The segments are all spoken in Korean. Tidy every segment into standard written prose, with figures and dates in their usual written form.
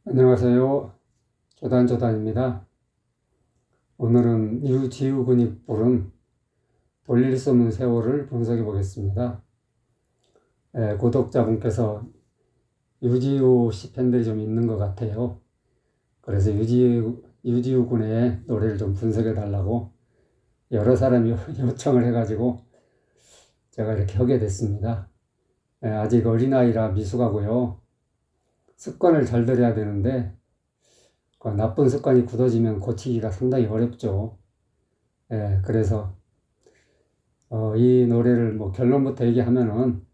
안녕하세요. 조단조단입니다. 오늘은 유지우군이 부른 돌릴 수 없는 세월을 분석해 보겠습니다. 구독자분께서 유지우 씨 팬들이 좀 있는 것 같아요. 그래서 유지우군의 노래를 좀 분석해 달라고 여러 사람이 요청을 해가지고 제가 이렇게 하게 됐습니다. 아직 어린아이라 미숙하고요. 습관을 잘 들여야 되는데 그 나쁜 습관이 굳어지면 고치기가 상당히 어렵죠. 그래서 이 노래를 뭐 결론부터 얘기하면은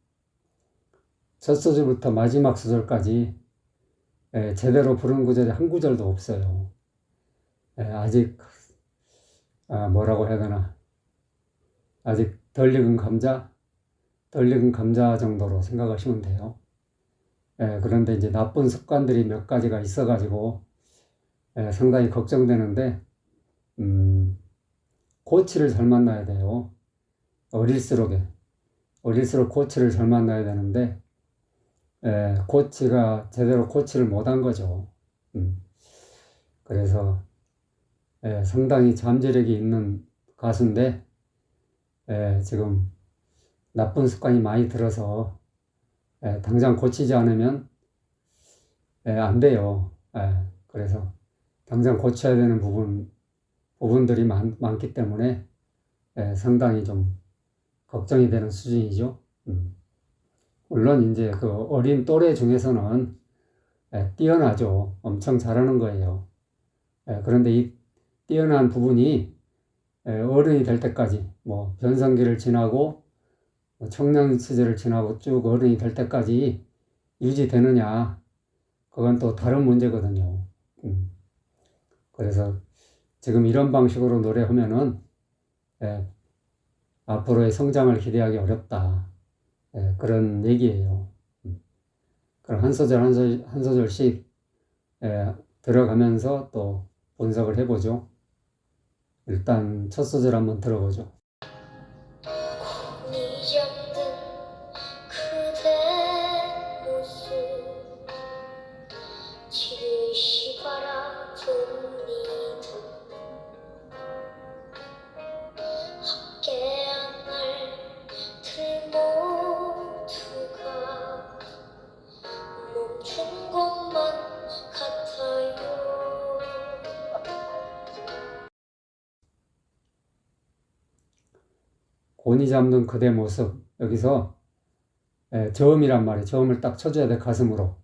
첫 소절부터 마지막 소절까지 제대로 부른 구절이 한 구절도 없어요. 아직 뭐라고 해야 되나, 아직 덜 익은 감자 정도로 생각하시면 돼요. 그런데 이제 나쁜 습관들이 몇 가지가 있어가지고 상당히 걱정되는데, 코치를 잘 만나야 돼요. 어릴수록 코치를 잘 만나야 되는데, 제대로 코치를 못한 거죠. 그래서 상당히 잠재력이 있는 가수인데, 지금 나쁜 습관이 많이 들어서 당장 고치지 않으면 안 돼요. 그래서 당장 고쳐야 되는 부분들이 많기 때문에 상당히 좀 걱정이 되는 수준이죠. 물론 이제 그 어린 또래 중에서는 뛰어나죠. 엄청 잘하는 거예요. 그런데 이 뛰어난 부분이 어른이 될 때까지, 뭐 변성기를 지나고 청년 시절을 지나고 쭉 어른이 될 때까지 유지되느냐, 그건 또 다른 문제거든요. 그래서 지금 이런 방식으로 노래하면은 앞으로의 성장을 기대하기 어렵다, 그런 얘기예요. 그럼 한 소절씩 들어가면서 또 분석을 해보죠. 일단 첫 소절 한번 들어보죠. 곤히 잡는 그대 모습, 여기서 저음이란 말이에요. 저음을 딱 쳐줘야 돼, 가슴으로.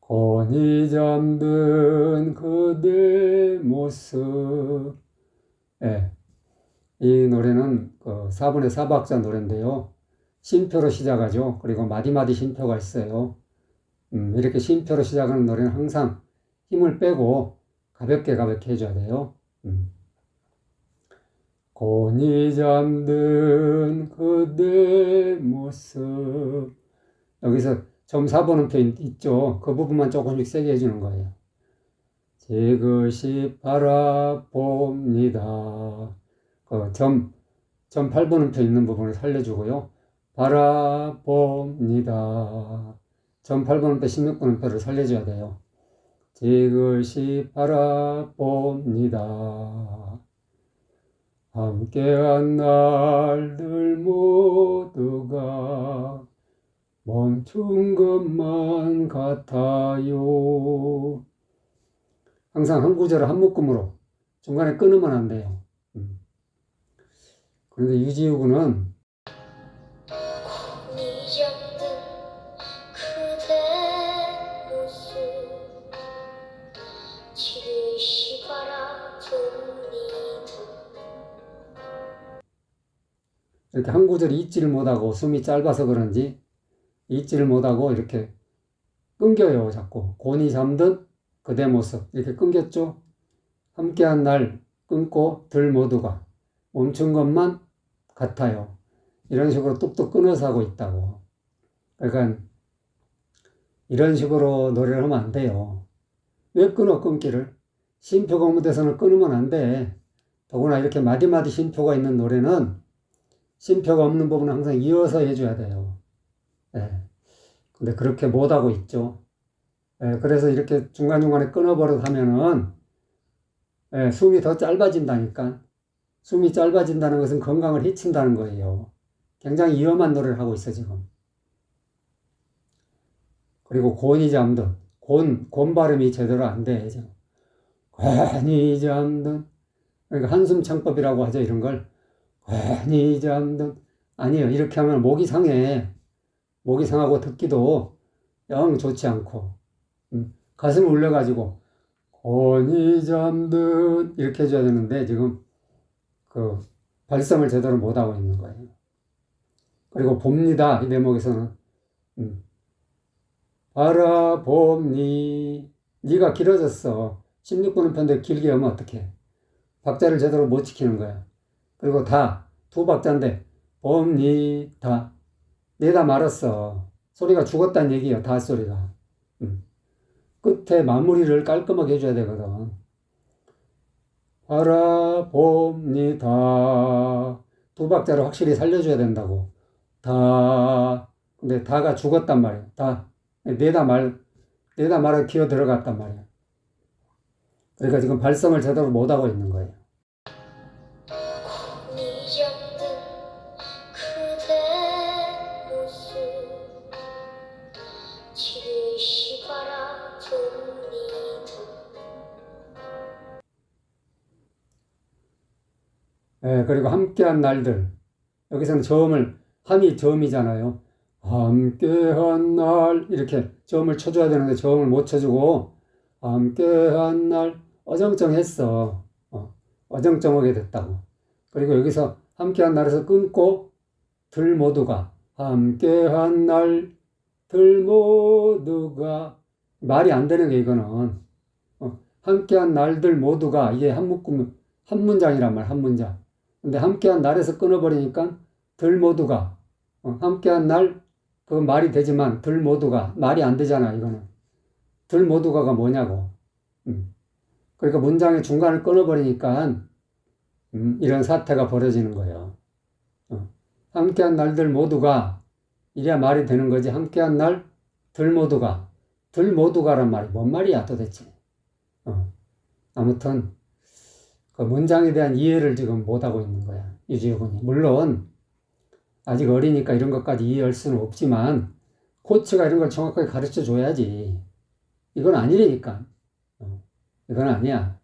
곤히 잡는 그대 모습. 이 노래는 그 4분의 4박자 노래인데요. 쉼표로 시작하죠. 그리고 마디마디 쉼표가 있어요. 이렇게 쉼표로 시작하는 노래는 항상 힘을 빼고 가볍게 해줘야 돼요. 곤히 잠든 그대 모습. 여기서 점 4번음표 있죠. 그 부분만 조금씩 세게 해주는 거예요. 지그시 바라봅니다. 그 점 8번음표 있는 부분을 살려주고요. 바라봅니다. 점 8번음표, 16번음표를 살려줘야 돼요. 지그시 바라봅니다. 함께한 날들 모두가 멈춘 것만 같아요. 항상 한 구절을 한 묶음으로, 중간에 끊으면 안 돼요. 그런데 유지우군은 이렇게 한 구절이 잊지를 못하고, 숨이 짧아서 그런지 잊지를 못하고 이렇게 끊겨요. 자꾸 곤히 잠든 그대 모습, 이렇게 끊겼죠. 함께한 날 끊고 들 모두가 멈춘 것만 같아요. 이런 식으로 뚝뚝 끊어서 하고 있다고. 그러니까 이런 식으로 노래를 하면 안 돼요. 왜 끊기를? 쉼표가 없는 데서는 끊으면 안 돼. 더구나 이렇게 마디마디 쉼표가 있는 노래는 쉼표가 없는 부분은 항상 이어서 해줘야 돼요. 근데 그렇게 못하고 있죠. 그래서 이렇게 중간중간에 끊어버릇 하면은 숨이 더 짧아진다니까. 숨이 짧아진다는 것은 건강을 해친다는 거예요. 굉장히 위험한 노래를 하고 있어, 지금. 그리고 곤이 잠든, 곤 발음이 제대로 안 돼, 지금. 곤이 잠든. 그러니까 한숨 창법이라고 하죠, 이런 걸. 곤이 잠든. 아니에요. 이렇게 하면 목이 상해. 목이 상하고 듣기도 영 좋지 않고. 가슴을 울려가지고, 곤이 잠든. 이렇게 해줘야 되는데, 지금 그 발성을 제대로 못하고 있는 거예요. 그리고 봅니다. 이 대목에서는. 음, 바라봅니. 니가 길어졌어. 16분은 편데 길게 하면 어떡해. 박자를 제대로 못 지키는 거야. 그리고 두 박자인데 봅니다. 내다 말았어. 소리가 죽었다는 얘기예요. 다 소리가. 끝에 마무리를 깔끔하게 해줘야 되거든. 바라봅니다. 두 박자를 확실히 살려줘야 된다고. 근데 다가 죽었단 말이야. 내다 말에 기어 들어갔단 말이야. 그러니까 지금 발성을 제대로 못하고 있는 거예요. 그리고 함께한 날들. 여기서는 함이 저음이잖아요. 함께한 날, 이렇게 저음을 쳐줘야 되는데 저음을 못 쳐주고, 함께한 날, 어정쩡했어. 어정쩡하게 됐다고. 그리고 여기서 함께한 날에서 끊고, 들 모두가, 함께한 날, 들 모두가, 말이 안 되는 게 이거는, 함께한 날들 모두가, 이게 한 문장이란 말, 한 문장. 근데 함께한 날에서 끊어버리니까, 들 모두가, 함께한 날, 그건 말이 되지만, 들 모두가, 말이 안 되잖아, 이거는. 들 모두가가 뭐냐고. 그러니까 문장의 중간을 끊어버리니까, 이런 사태가 벌어지는 거예요. 함께한 날들 모두가, 이래야 말이 되는 거지. 함께한 날, 들 모두가란 말이 뭔 말이야, 도대체. 아무튼, 그 문장에 대한 이해를 지금 못하고 있는 거야, 유지혁군이. 물론, 아직 어리니까 이런 것까지 이해할 수는 없지만, 코치가 이런 걸 정확하게 가르쳐 줘야지. 이건 아니라니까. 이건 아니야.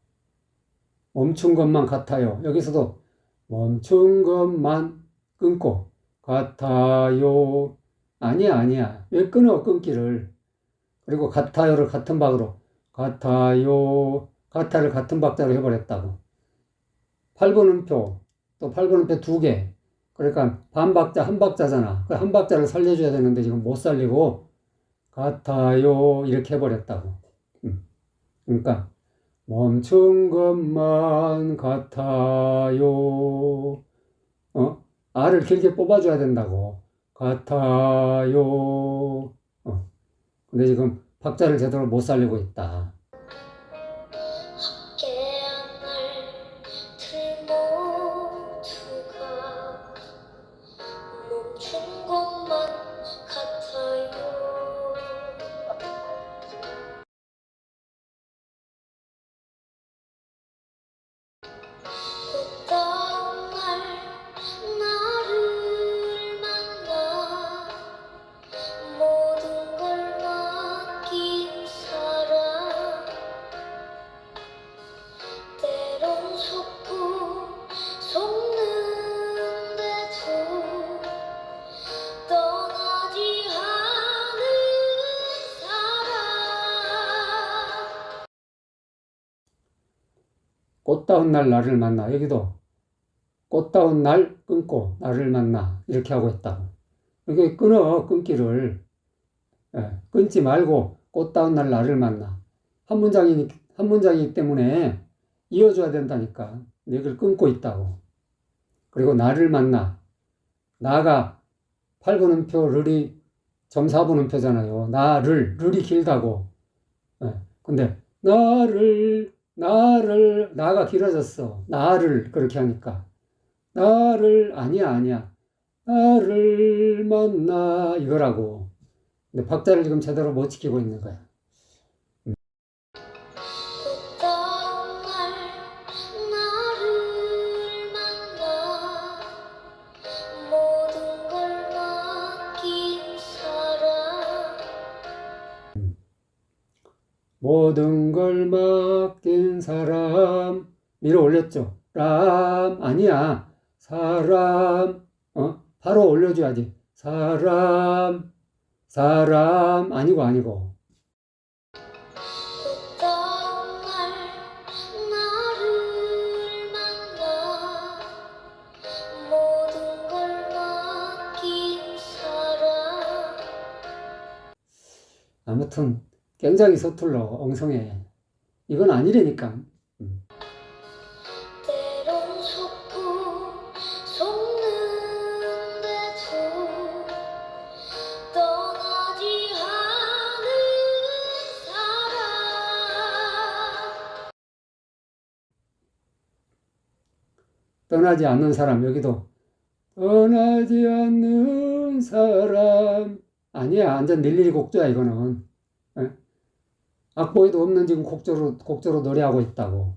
멈춘 것만 같아요. 여기서도 멈춘 것만 끊고, 같아요. 아니야. 왜 끊기를. 그리고 같아요를 같은 박으로, 같아요. 같아를 같은 박자로 해버렸다고. 8번 음표, 또 8번 음표 2개. 그러니까 반 박자, 한 박자잖아. 그 한 박자를 살려줘야 되는데 지금 못 살리고, 같아요. 이렇게 해버렸다고. 그러니까, 멈춘 것만 같아요. 알을 길게 뽑아줘야 된다고. 같아요. 근데 지금 박자를 제대로 못 살리고 있다. 꽃다운 날 나를 만나. 여기도 꽃다운 날 끊고 나를 만나. 이렇게 하고 있다고. 이렇게 끊기를. 끊지 말고 꽃다운 날 나를 만나. 한 문장이기 때문에 이어줘야 된다니까. 여기를 끊고 있다고. 그리고 나를 만나. 나가 8번 음표, 르이 점 4번 음표잖아요. 르이 길다고. 근데 나가 길어졌어. 나를 그렇게 하니까. 아니야. 나를 만나 이거라고. 근데 박자를 지금 제대로 못 지키고 있는 거야. 모든 걸 맡긴 사람 밀어 올렸죠. 람 아니야. 사람 바로 올려줘야지. 사람 아니고 어떤 날 나를 만나 모든 걸 맡긴 사람 아무튼 굉장히 서툴러 엉성해. 이건 아니라니까. 때론 속고 속는데도 떠나지 않은 사람 떠나지 않는 사람 여기도 떠나지 않는 사람 아니야. 완전 일일이 곡조야 이거는. 예? 악보에도 없는 지금 곡조로 노래하고 있다고.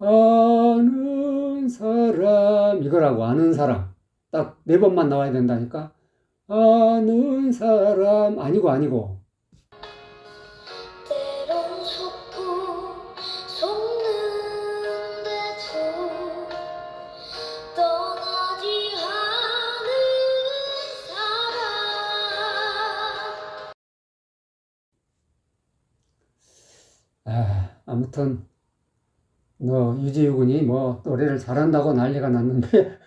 아는 사람 이거라고. 아는 사람 딱 4번만 나와야 된다니까. 아는 사람 아니고 때론 속고 속는데도 떠나지 않은 사람 아무튼 너 유지유군이 뭐 노래를 잘한다고 난리가 났는데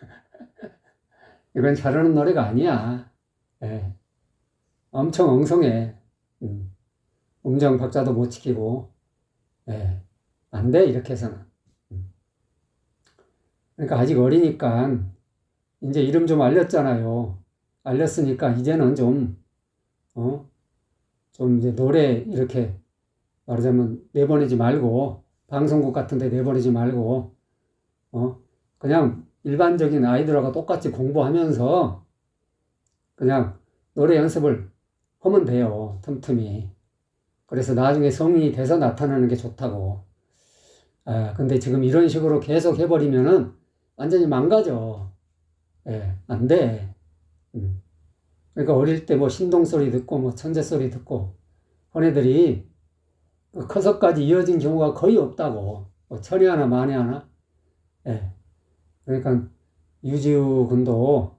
이건 잘하는 노래가 아니야. 예. 엄청 엉성해. 음정 박자도 못 지키고. 예. 안 돼, 이렇게 해서는. 그러니까 아직 어리니까 이제 이름 좀 알렸잖아요. 알렸으니까 이제는 좀 이제 노래 이렇게 말하자면 내보내지 말고, 방송국 같은 데 내보내지 말고, 그냥 일반적인 아이들하고 똑같이 공부하면서 그냥 노래 연습을 하면 돼요. 틈틈이. 그래서 나중에 성인이 돼서 나타나는 게 좋다고. 근데 지금 이런 식으로 계속 해버리면은 완전히 망가져. 예, 안 돼. 그러니까 어릴 때 뭐 신동소리 듣고 뭐 천재소리 듣고 한 애들이 커서까지 이어진 경우가 거의 없다고. 뭐 천이 하나 만이 하나. 예. 그러니까 유지우 군도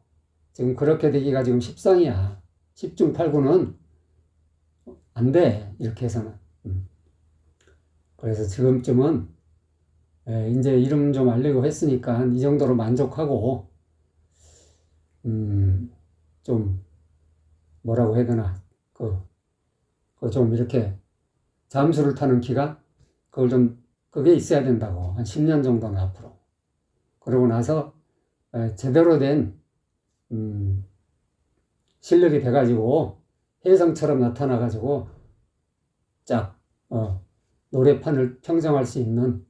지금 그렇게 되기가 지금 십상이야. 10중 8구는 안 돼. 이렇게 해서는. 그래서 지금쯤은 이제 이름 좀 알리고 했으니까 이 정도로 만족하고 좀 뭐라고 해야 되나 그 좀 이렇게 잠수를 타는 기간 그게 있어야 된다고. 한 10년 정도는 앞으로. 그러고 나서 제대로 된 실력이 돼가지고 혜성처럼 나타나가지고 쫙 노래판을 평정할 수 있는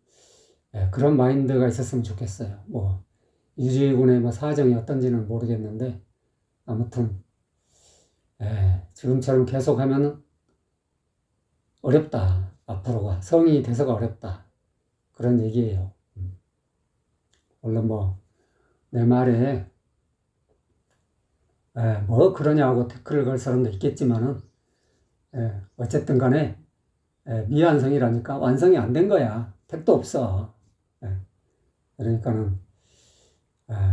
그런 마인드가 있었으면 좋겠어요. 뭐 유지군의 뭐 사정이 어떤지는 모르겠는데 아무튼 지금처럼 계속하면은 어렵다. 앞으로가 성인이 돼서가 어렵다. 그런 얘기예요. 물론 뭐 내 말에 뭐 그러냐고 댓글을 걸 사람도 있겠지만은 어쨌든 간에 미완성이라니까 완성이 안 된 거야. 택도 없어. 그러니까는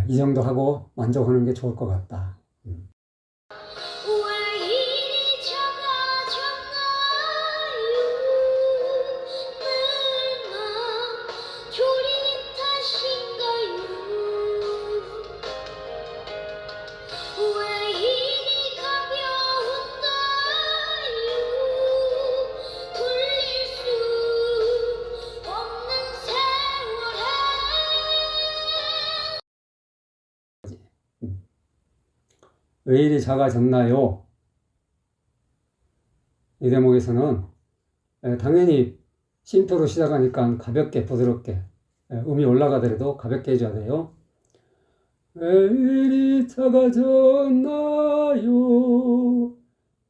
이 정도 하고 만족하는 게 좋을 것 같다. 왜 이리 작아졌나요 늘만 졸린 탓인가요 왜 이리 가벼운가요 돌릴 수 없는 세월에 왜 이리 작아졌나요? 이 대목에서는 당연히 쉼표로 시작하니까 가볍게 부드럽게 음이 올라가더라도 가볍게 해줘야 돼요. 왜 이리 작아졌나요?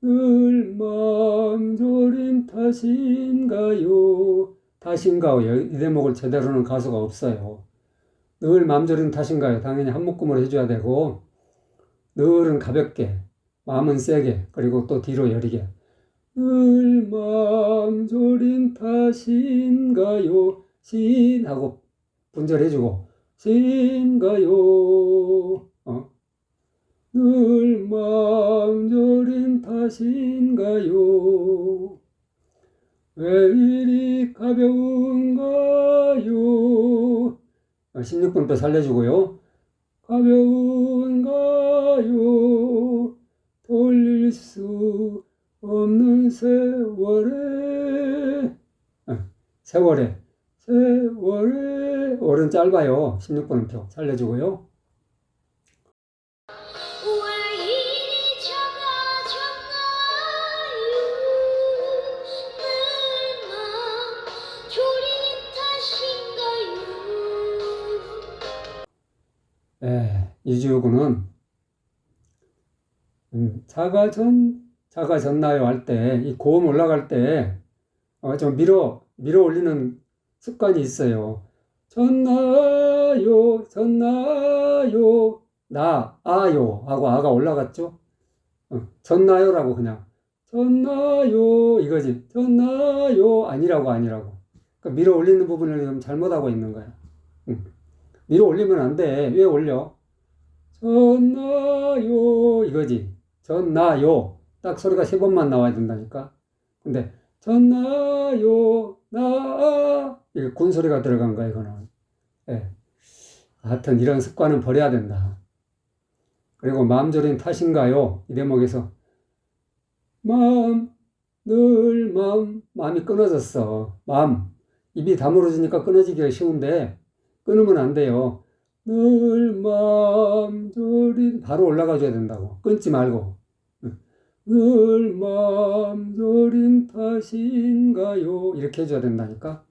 늘 맘졸인 탓인가요? 탓인가요? 이 대목을 제대로는 가수가 없어요. 늘 맘졸인 탓인가요? 당연히 한 묶음으로 해줘야 되고 늘은 가볍게, 마음은 세게, 그리고 또 뒤로 여리게. 늘 맘졸인 탓인가요? 신하고 분절해주고 신가요? 늘 마음 졸인 탓인가요? 왜 이리 가벼운가요? 16분도 살려주고요. 가벼운가요? 돌릴 수 없는 세월에 세월에 월은 짧아요. 16분은 표 살려주고요. 왜 이리 작아졌나요? 늘만 졸인 탓인가요? 이주구는 작아졌나요 할 때 이 고음 올라갈 때 좀 밀어 올리는 습관이 있어요. 졌나요 아요 하고 아가 올라갔죠. 졌나요라고 그냥 졌나요 이거지. 졌나요 아니라고. 그러니까 밀어 올리는 부분을 지금 잘못하고 있는 거야. 밀어 올리면 안 돼. 왜 올려? 졌나요 이거지. 졌나요 딱 소리가 3번만 나와야 된다니까. 근데 졌나요 이게 군소리가 들어간 거야 이거는. 하여튼 이런 습관은 버려야 된다. 그리고 마음 졸인 탓인가요? 이 대목에서 마음이 끊어졌어. 입이 다물어지니까 끊어지기가 쉬운데 끊으면 안 돼요. 늘 마음 졸인 바로 올라가 줘야 된다고. 끊지 말고. 늘 마음 졸인 탓인가요? 이렇게 해줘야 된다니까.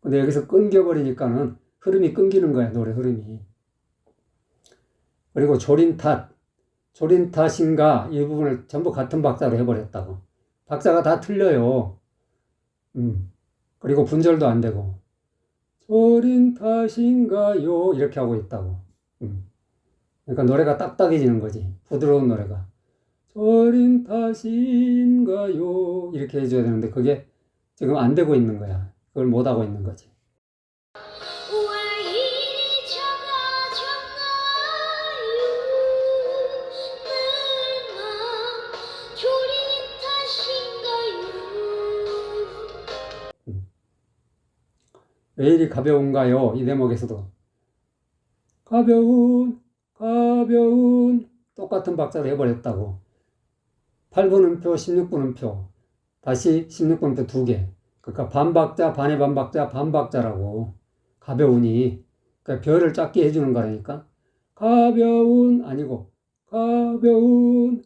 근데 여기서 끊겨버리니까는 흐름이 끊기는 거야, 노래 흐름이. 그리고 졸인 탓인가 이 부분을 전부 같은 박자로 해버렸다고. 박자가 다 틀려요. 그리고 분절도 안 되고. 졸인 탓인가요? 이렇게 하고 있다고. 그러니까 노래가 딱딱해지는 거지. 부드러운 노래가. 졸인 탓인가요? 이렇게 해줘야 되는데 그게 지금 안 되고 있는 거야. 그걸 못 하고 있는 거지. 왜 이리 작아졌나요? 늘만 졸인 탓인가요? 왜 이리 가벼운가요? 이 대목에서도 가벼운 똑같은 박자로 해버렸다고. 8분음표, 16분음표 다시 16분음표 2개. 그러니까 반박자, 반의 반박자, 반박자라고. 가벼우니 그러니까 별을 작게 해주는 거라니까. 가벼운 아니고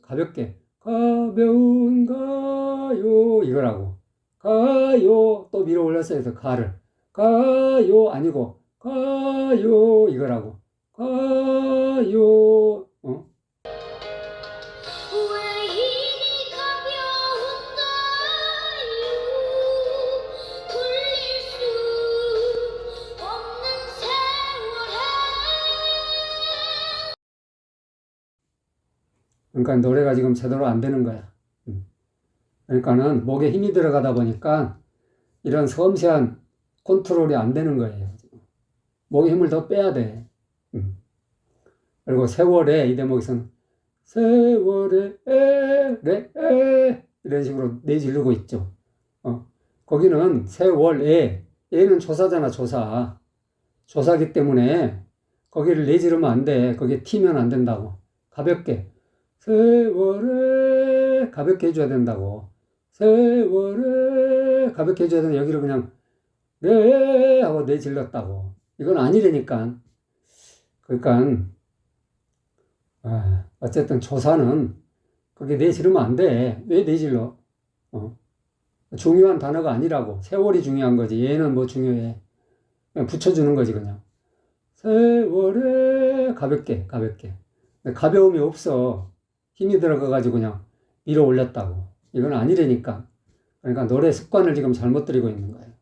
가볍게 가벼운가요 이거라고. 가요 또 밀어 올렸어야 해서 가를 가요 아니고 가요 이거라고. 가요 왜 이리 가벼운가요? 돌릴 수 없는 세월에 그러니까 노래가 지금 제대로 안 되는 거야. 그러니까는 목에 힘이 들어가다 보니까 이런 섬세한 컨트롤이 안 되는 거예요. 목에 힘을 더 빼야 돼. 그리고 세월에 이 대목에서는 세월에 이런 식으로 내지르고 있죠. 거기는 세월에 얘는 조사잖아. 조사기 때문에 거기를 내지르면 안 돼. 거기에 튀면 안 된다고. 가볍게 세월에 가볍게 해줘야 된다고. 세월에 가볍게 해줘야 되는데 여기를 그냥 네 하고 내질렀다고. 이건 아니라니까. 그러니까 어쨌든 조사는 그게 내지르면 안 돼. 왜 내질러? 중요한 단어가 아니라고. 세월이 중요한 거지. 얘는 뭐 중요해. 그냥 붙여주는 거지 그냥. 세월에 가볍게. 근데 가벼움이 없어. 힘이 들어가가지고 그냥 밀어 올렸다고. 이건 아니라니까. 그러니까 노래 습관을 지금 잘못 들이고 있는 거예요.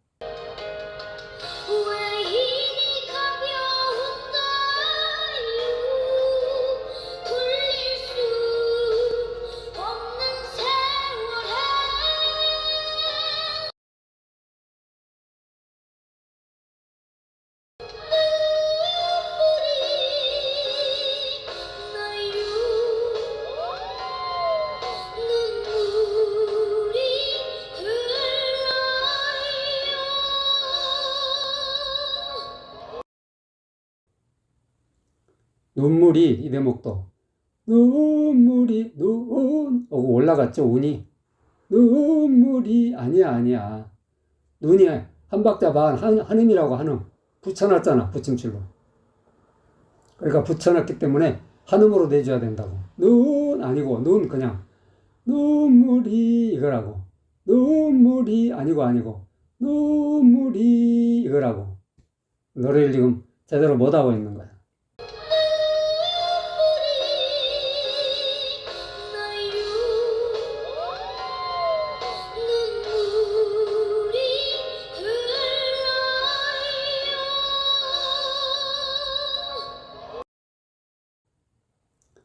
눈물이 이 대목도 눈물이 오고 올라갔죠. 운이 눈물이 아니야. 눈이 한 박자 반 한음이라고 한음 붙여놨잖아. 붙임줄로. 그러니까 붙여놨기 때문에 한음으로 내줘야 된다고. 눈 아니고 눈 그냥 눈물이 이거라고. 눈물이 아니고 눈물이 이거라고. 노래를 지금 제대로 못하고 있는 거야.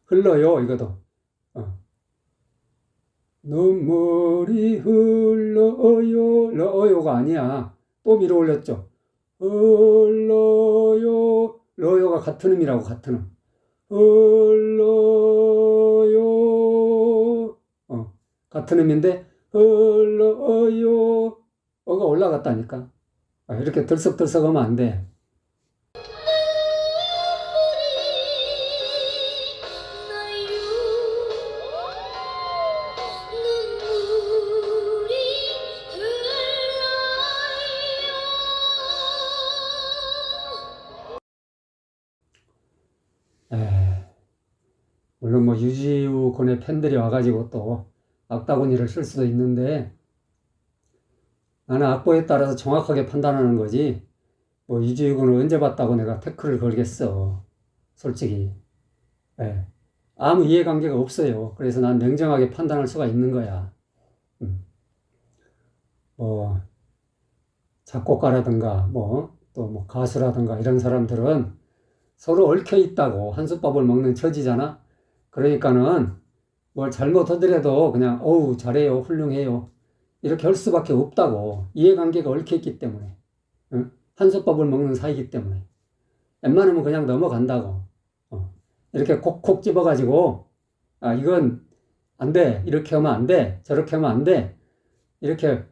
흘러요 이거도. 눈물이 흘러요 러요가 아니야. 또 밀어 올렸죠. 흘러요 러요가 같은 음이라고 같은 음. 흘러요 같은 음인데 흘러요 어가 올라갔다니까. 이렇게 들썩들썩 하면 안 돼. 물론 뭐 유지우 군의 팬들이 와가지고 또 악다구니를 쓸 수도 있는데 나는 악보에 따라서 정확하게 판단하는 거지 뭐 유지우 군을 언제 봤다고 내가 태클을 걸겠어. 솔직히. 예. 아무 이해관계가 없어요. 그래서 난 냉정하게 판단할 수가 있는 거야. 뭐 작곡가라든가 뭐 또 뭐 가수라든가 이런 사람들은 서로 얽혀 있다고 한솥밥을 먹는 처지잖아. 그러니까는 뭘 잘못하더라도 그냥 어우 잘해요 훌륭해요 이렇게 할 수밖에 없다고. 이해관계가 얽혀 있기 때문에. 응? 한솥밥을 먹는 사이기 때문에 웬만하면 그냥 넘어간다고. 이렇게 콕콕 집어가지고 이건 안 돼 이렇게 하면 안 돼 저렇게 하면 안 돼 이렇게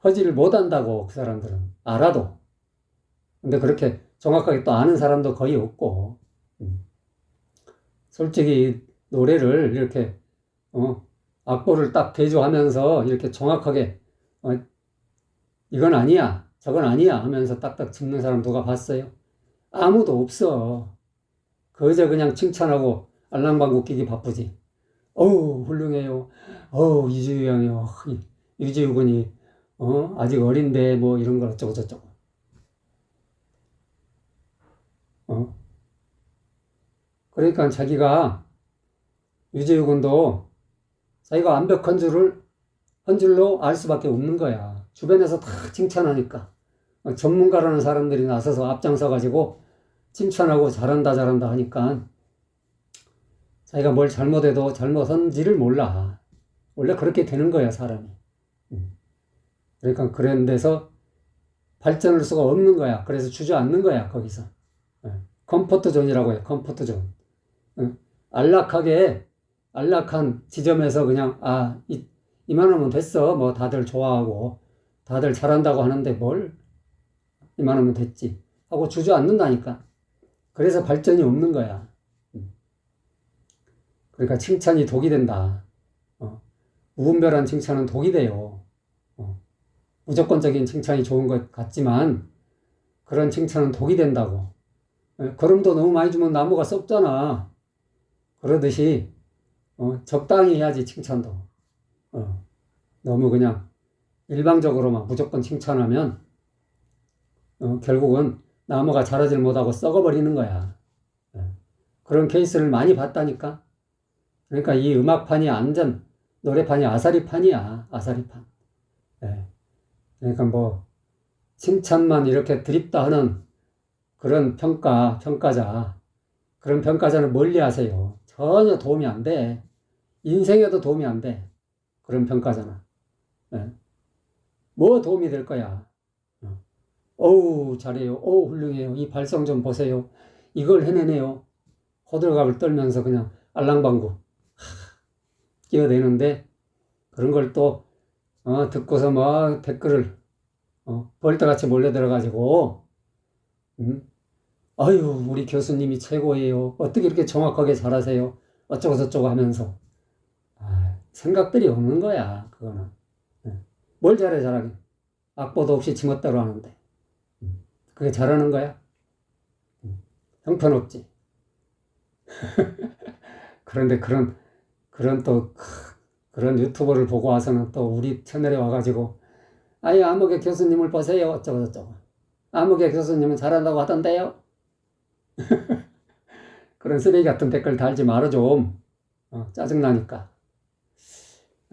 허지를 못 한다고. 그 사람들은 알아도. 근데 그렇게 정확하게 또 아는 사람도 거의 없고. 솔직히 노래를 이렇게 악보를 딱 대조하면서 이렇게 정확하게 이건 아니야 저건 아니야 하면서 딱딱 짚는 사람 누가 봤어요? 아무도 없어. 그저 그냥 칭찬하고 알랑방구 끼기 바쁘지. 어우 훌륭해요. 어우 이주유 형이요. 유지우 군이 아직 어린데 뭐 이런 거 어쩌고 저쩌고. 그러니까 자기가 유지우 군도 자기가 완벽한 한 줄로 알 수밖에 없는 거야. 주변에서 다 칭찬하니까. 전문가라는 사람들이 나서서 앞장서 가지고 칭찬하고 잘한다 하니까 자기가 뭘 잘못해도 잘못한지를 몰라. 원래 그렇게 되는 거야 사람이. 그러니까 그런 데서 발전할 수가 없는 거야. 그래서 주저앉는 거야 거기서. 컴포트 존이라고 해요. 컴포트 존. 안락한 지점에서 그냥 이만하면 됐어. 뭐 다들 좋아하고 다들 잘한다고 하는데 뭘 이만하면 됐지 하고 주저앉는다니까. 그래서 발전이 없는 거야. 그러니까 칭찬이 독이 된다. 무분별한 칭찬은 독이 돼요. 무조건적인 칭찬이 좋은 것 같지만 그런 칭찬은 독이 된다고. 거름도 너무 많이 주면 나무가 썩잖아. 그러듯이 적당히 해야지 칭찬도. 너무 그냥 일방적으로만 무조건 칭찬하면 결국은 나무가 자라질 못하고 썩어버리는 거야. 그런 케이스를 많이 봤다니까. 그러니까 이 음악판이 노래판이 아사리판이야. 아사리판. 그러니까 뭐 칭찬만 이렇게 드립다 하는 그런 평가자. 그런 평가자는 멀리 하세요. 전혀 도움이 안 돼. 인생에도 도움이 안 돼. 그런 평가자는. 뭐 도움이 될 거야. 어우 잘해요. 어우 훌륭해요. 이 발성 좀 보세요. 이걸 해내네요. 호들갑을 떨면서 그냥 알랑방구 끼어대는데 그런 걸 또 듣고서 댓글을 벌떼같이 몰려들어가지고 아유, 우리 교수님이 최고예요. 어떻게 이렇게 정확하게 잘하세요? 어쩌고 저쩌고 하면서. 생각들이 없는 거야, 그거는. 예. 뭘 잘해, 잘하게. 악보도 없이 지멋대로 하는데. 그게 잘하는 거야? 형편없지. 그런데 그런 유튜버를 보고 와서는 또 우리 채널에 와가지고, 아예 아무개 교수님을 보세요. 어쩌고 저쩌고. 아무개 교수님은 잘한다고 하던데요. 그런 쓰레기 같은 댓글 달지 말아 좀. 짜증나니까.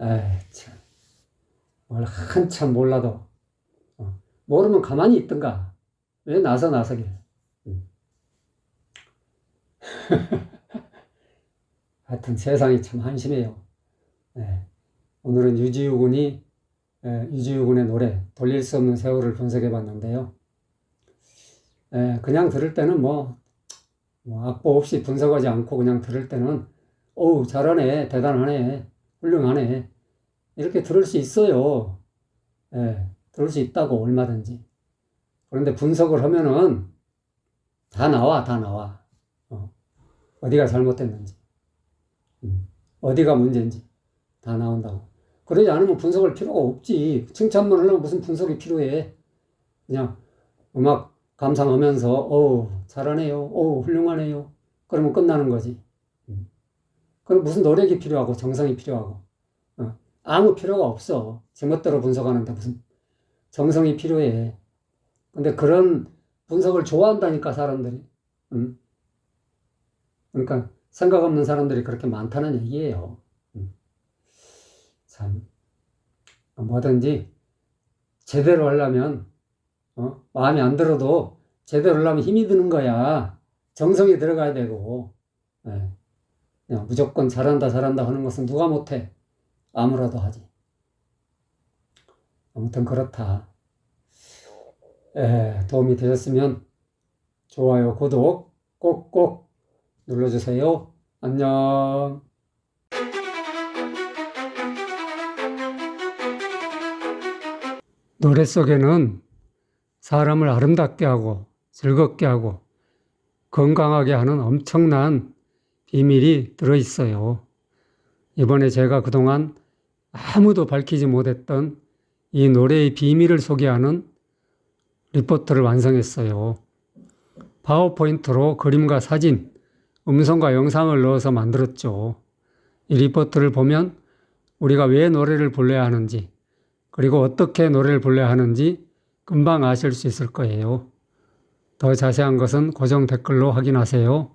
에이, 참. 뭘 한참 몰라도. 모르면 가만히 있든가. 왜 나서길. 하여튼 세상이 참 한심해요. 예. 오늘은 유지우군의 노래 돌릴 수 없는 세월을 분석해 봤는데요. 그냥 들을 때는 뭐 악보 없이 분석하지 않고 그냥 들을 때는 어우 잘하네, 대단하네, 훌륭하네 이렇게 들을 수 있어요. 들을 수 있다고 얼마든지. 그런데 분석을 하면은 다 나와. 어디가 잘못됐는지, 어디가 문제인지 다 나온다고. 그러지 않으면 분석할 필요가 없지. 칭찬만 하려면 무슨 분석이 필요해. 그냥 음악 감상하면서 어우 잘하네요, 어우 훌륭하네요, 그러면 끝나는 거지. 그럼 무슨 노력이 필요하고 정성이 필요하고 아무 필요가 없어. 제멋대로 분석하는데 무슨 정성이 필요해. 근데 그런 분석을 좋아한다니까 사람들이. 그러니까 생각 없는 사람들이 그렇게 많다는 얘기예요. 참 뭐든지 제대로 하려면 마음에 안 들어도 제대로 하려면 힘이 드는 거야. 정성이 들어가야 되고. 그냥 무조건 잘한다 하는 것은 누가 못해. 아무라도 하지. 아무튼 그렇다. 도움이 되셨으면 좋아요, 구독 꼭꼭 눌러주세요. 안녕. 노래 속에는 사람을 아름답게 하고 즐겁게 하고 건강하게 하는 엄청난 비밀이 들어있어요. 이번에 제가 그동안 아무도 밝히지 못했던 이 노래의 비밀을 소개하는 리포트를 완성했어요. 파워포인트로 그림과 사진, 음성과 영상을 넣어서 만들었죠. 이 리포트를 보면 우리가 왜 노래를 불러야 하는지, 그리고 어떻게 노래를 불러야 하는지 금방 아실 수 있을 거예요. 더 자세한 것은 고정 댓글로 확인하세요.